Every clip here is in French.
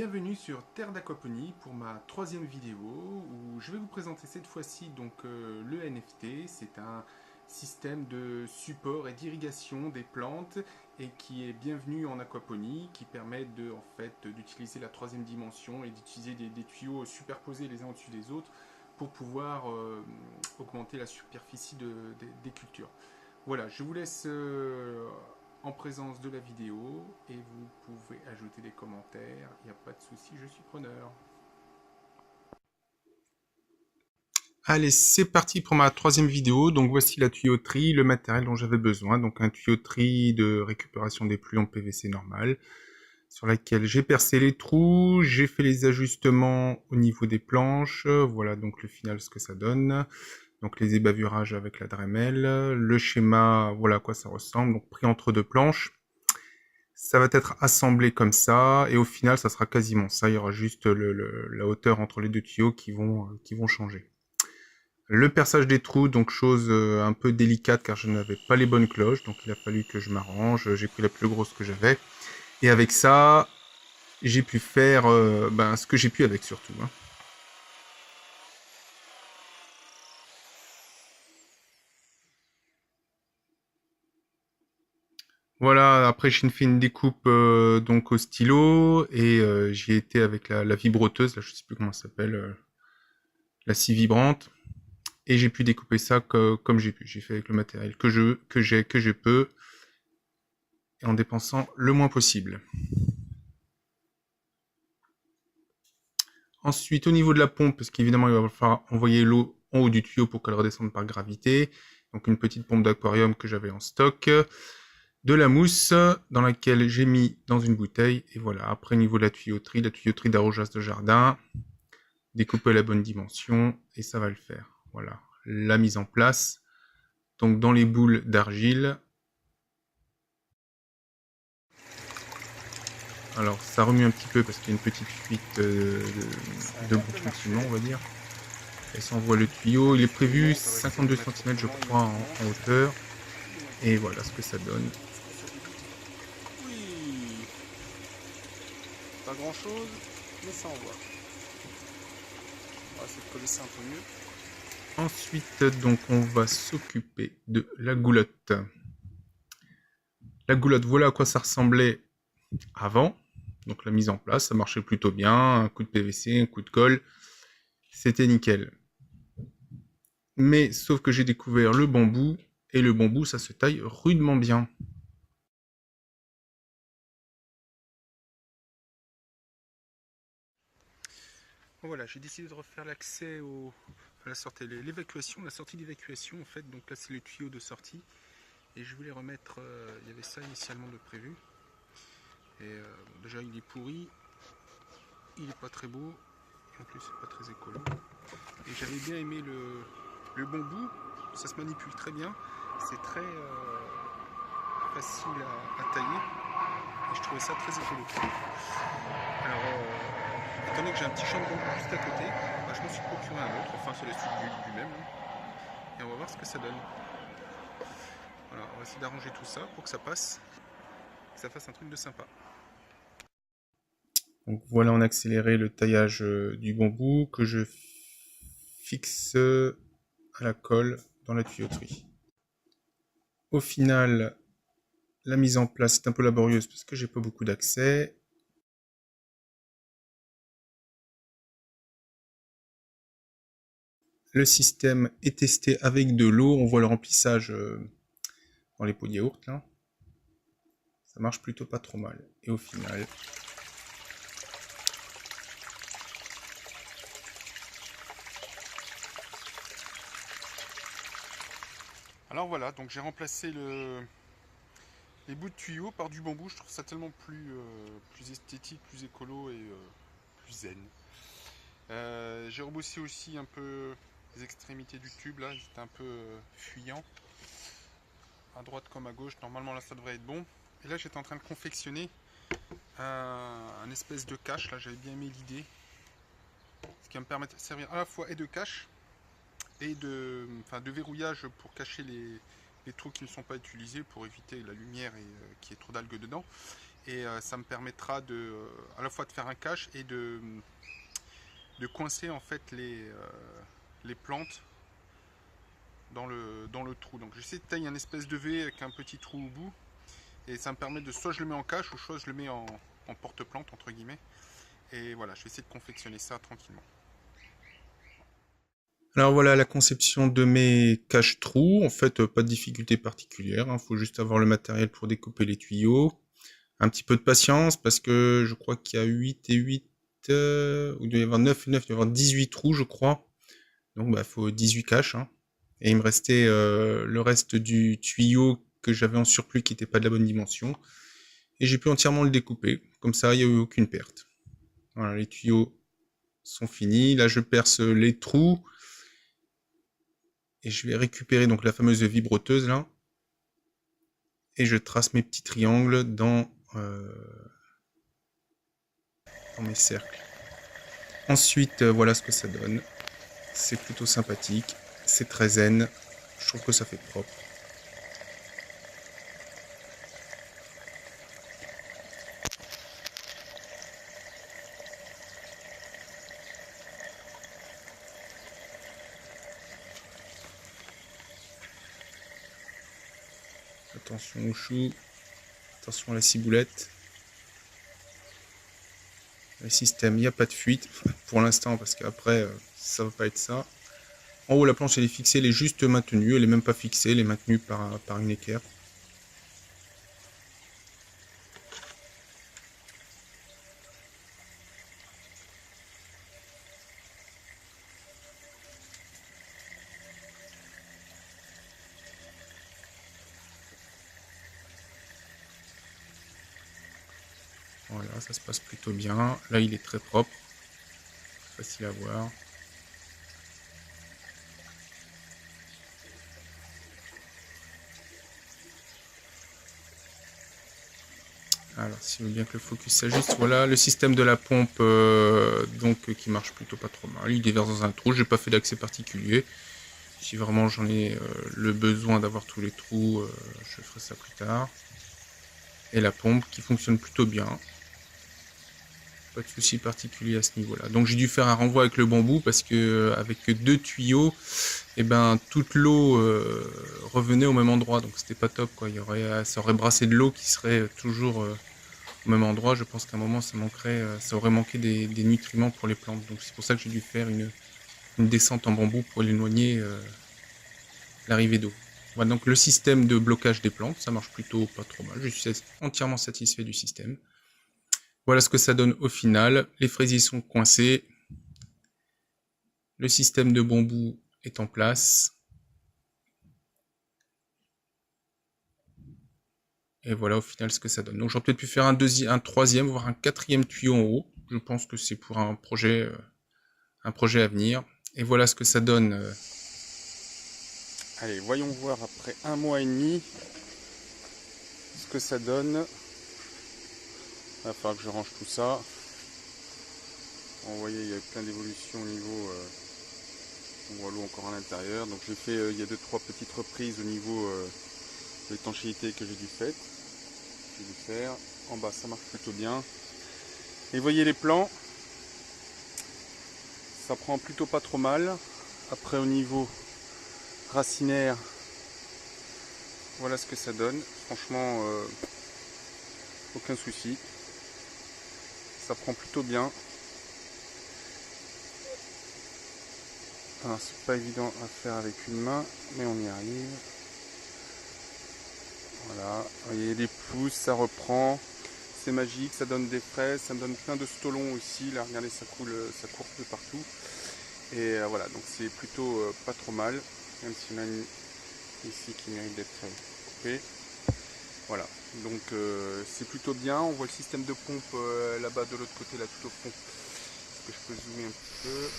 Bienvenue sur Terre d'Aquaponie pour ma troisième vidéo où je vais vous présenter cette fois-ci le NFT. C'est un système de support et d'irrigation des plantes et qui est bienvenu en aquaponie, qui permet d'utiliser la troisième dimension et d'utiliser des tuyaux superposés les uns au-dessus des autres pour pouvoir augmenter la superficie des cultures. Voilà, je vous laisse en présence de la vidéo et vous pouvez ajouter des commentaires, il n'y a pas de souci, je suis preneur. Allez, c'est parti pour ma troisième vidéo. Donc voici la tuyauterie, le matériel dont j'avais besoin. Donc un tuyauterie de récupération des pluies en PVC normal, sur laquelle j'ai percé les trous, j'ai fait les ajustements au niveau des planches. Voilà donc le final, ce que ça donne. Donc les ébavurages avec la Dremel, le schéma, voilà à quoi ça ressemble, donc pris entre deux planches. Ça va être assemblé comme ça, et au final, ça sera quasiment ça. Il y aura juste la hauteur entre les deux tuyaux qui vont changer. Le perçage des trous, donc chose un peu délicate car je n'avais pas les bonnes cloches, donc il a fallu que je m'arrange. J'ai pris la plus grosse que j'avais. Et avec ça, j'ai pu faire ce que j'ai pu avec surtout. Hein. Voilà, après j'ai fait une découpe donc au stylo et j'y ai été avec la vibroteuse, là je sais plus comment ça s'appelle, la scie vibrante, et j'ai pu découper ça comme j'ai pu. J'ai fait avec le matériel que je peux, et en dépensant le moins possible. Ensuite, au niveau de la pompe, parce qu'évidemment il va falloir envoyer l'eau en haut du tuyau pour qu'elle redescende par gravité, donc une petite pompe d'aquarium que j'avais en stock. De la mousse dans laquelle j'ai mis dans une bouteille, et voilà. Après, au niveau de la tuyauterie d'arrosage de jardin, découper la bonne dimension, et ça va le faire. Voilà, la mise en place. Donc dans les boules d'argile. Alors ça remue un petit peu parce qu'il y a une petite fuite de bon fonctionnement, on va dire. Et ça envoie le tuyau. Il est prévu 52 cm je crois en hauteur. Et voilà ce que ça donne. Oui, pas grand chose, mais ça envoie. On va essayer de coller ça un peu mieux. Ensuite, donc, on va s'occuper de la goulotte. La goulotte, voilà à quoi ça ressemblait avant. Donc la mise en place, ça marchait plutôt bien. Un coup de PVC, un coup de colle, c'était nickel. Mais sauf que j'ai découvert le bambou, et le bambou, ça se taille rudement bien. Voilà, j'ai décidé de refaire l'accès à la sortie, l'évacuation, la sortie d'évacuation en fait. Donc là, c'est le tuyau de sortie. Et je voulais remettre, il y avait ça initialement de prévu. Et bon, déjà, il est pourri, il est pas très beau, et en plus, c'est pas très écolo. Et j'avais bien aimé le bambou, ça se manipule très bien, c'est très facile à tailler, et je trouvais ça très écolo. Alors, étant donné que j'ai un petit champ de bambou juste à côté, je m'en suis procuré un autre, enfin sur les studios du même, et on va voir ce que ça donne. Voilà, on va essayer d'arranger tout ça pour que ça passe, que ça fasse un truc de sympa. Donc voilà en accéléré le taillage du bambou que je fixe à la colle dans la tuyauterie. Au final, la mise en place est un peu laborieuse parce que j'ai pas beaucoup d'accès. Le système est testé avec de l'eau. On voit le remplissage dans les pots de yaourt là. Ça marche plutôt pas trop mal. Et au final, alors voilà, donc j'ai remplacé les bouts de tuyaux par du bambou. Je trouve ça tellement plus esthétique, plus écolo et plus zen. J'ai rebossé aussi un peu les extrémités du tube là, ils étaient un peu fuyants. À droite comme à gauche, normalement là ça devrait être bon. Et là j'étais en train de confectionner un espèce de cache, là j'avais bien aimé l'idée. Ce qui va me permettre de servir à la fois et de cache et de verrouillage pour cacher les trous qui ne sont pas utilisés pour éviter la lumière et qu'il y ait trop d'algues dedans. Et ça me permettra de, à la fois de faire un cache et de coincer en fait les plantes dans le trou. Donc j'essaie de tailler un espèce de V avec un petit trou au bout. Et ça me permet de, soit je le mets en cache, ou soit je le mets en porte-plante, entre guillemets. Et voilà, je vais essayer de confectionner ça tranquillement. Alors voilà la conception de mes cache-trous. En fait, pas de difficulté particulière. Il faut juste avoir le matériel pour découper les tuyaux. Un petit peu de patience parce que je crois qu'il y a 8 et 8, ou il doit y avoir 9 et 9, il doit y avoir 18 trous, je crois. Donc, il faut 18 caches. Hein. Et il me restait le reste du tuyau que j'avais en surplus qui n'était pas de la bonne dimension. Et j'ai pu entièrement le découper. Comme ça, il n'y a eu aucune perte. Voilà, les tuyaux sont finis. Là, je perce les trous. Et je vais récupérer donc la fameuse vibroteuse là. Et je trace mes petits triangles dans mes cercles. Ensuite, voilà ce que ça donne. C'est plutôt sympathique. C'est très zen. Je trouve que ça fait propre. Attention au chou. Attention à la ciboulette. Le système, il n'y a pas de fuite pour l'instant parce qu'après, ça va pas être ça. En haut, la planche elle est fixée, elle est juste maintenue. Elle est même pas fixée, elle est maintenue par une équerre. Voilà, ça se passe plutôt bien. Là, il est très propre. Facile à voir. Alors, si vous voulez bien que le focus s'ajuste, voilà le système de la pompe donc qui marche plutôt pas trop mal. Il déverse dans un trou, j'ai pas fait d'accès particulier. Si vraiment j'en ai le besoin d'avoir tous les trous, je ferai ça plus tard. Et la pompe qui fonctionne plutôt bien. Pas de souci particulier à ce niveau-là. Donc j'ai dû faire un renvoi avec le bambou parce que avec 2 tuyaux, et ben toute l'eau revenait au même endroit. Donc c'était pas top quoi. Ça aurait brassé de l'eau qui serait toujours au même endroit. Je pense qu'à un moment ça aurait manqué des nutriments pour les plantes. Donc c'est pour ça que j'ai dû faire une descente en bambou pour éloigner l'arrivée d'eau. Voilà, donc le système de blocage des plantes, ça marche plutôt pas trop mal. Je suis entièrement satisfait du système. Voilà ce que ça donne au final. Les fraisiers sont coincés. Le système de bambou est en place. Et voilà au final ce que ça donne. Donc j'aurais peut-être pu faire un troisième, voire un quatrième tuyau en haut. Je pense que c'est pour un projet à venir. Et voilà ce que ça donne. Allez, voyons voir après 1 mois et demi ce que ça donne. Il va falloir que je range tout ça. Vous voyez, il y a plein d'évolutions au niveau. On voit l'eau encore à l'intérieur. Donc j'ai fait, il y a 2-3 petites reprises au niveau de l'étanchéité que j'ai dû faire. En bas, ça marche plutôt bien. Et vous voyez les plants, ça prend plutôt pas trop mal. Après au niveau racinaire, voilà ce que ça donne. Franchement, aucun souci. Ça prend plutôt bien. Alors c'est pas évident à faire avec une main, mais on y arrive. Voilà, vous voyez les pousses, ça reprend. C'est magique, ça donne des fraises, ça me donne plein de stolons aussi. Là, regardez, ça coule, ça court de partout. Et voilà, donc c'est plutôt pas trop mal. Même s'il y en a une ici qui mérite d'être coupée. Voilà, donc c'est plutôt bien. On voit le système de pompe là-bas de l'autre côté, là tout au fond. Est-ce que je peux zoomer un petit peu?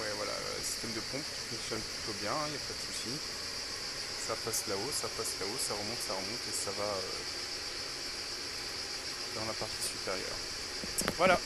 Ouais, voilà, le système de pompe qui fonctionne plutôt bien, il n'y a pas de souci. Ça passe là-haut, ça remonte et ça va dans la partie supérieure. Voilà.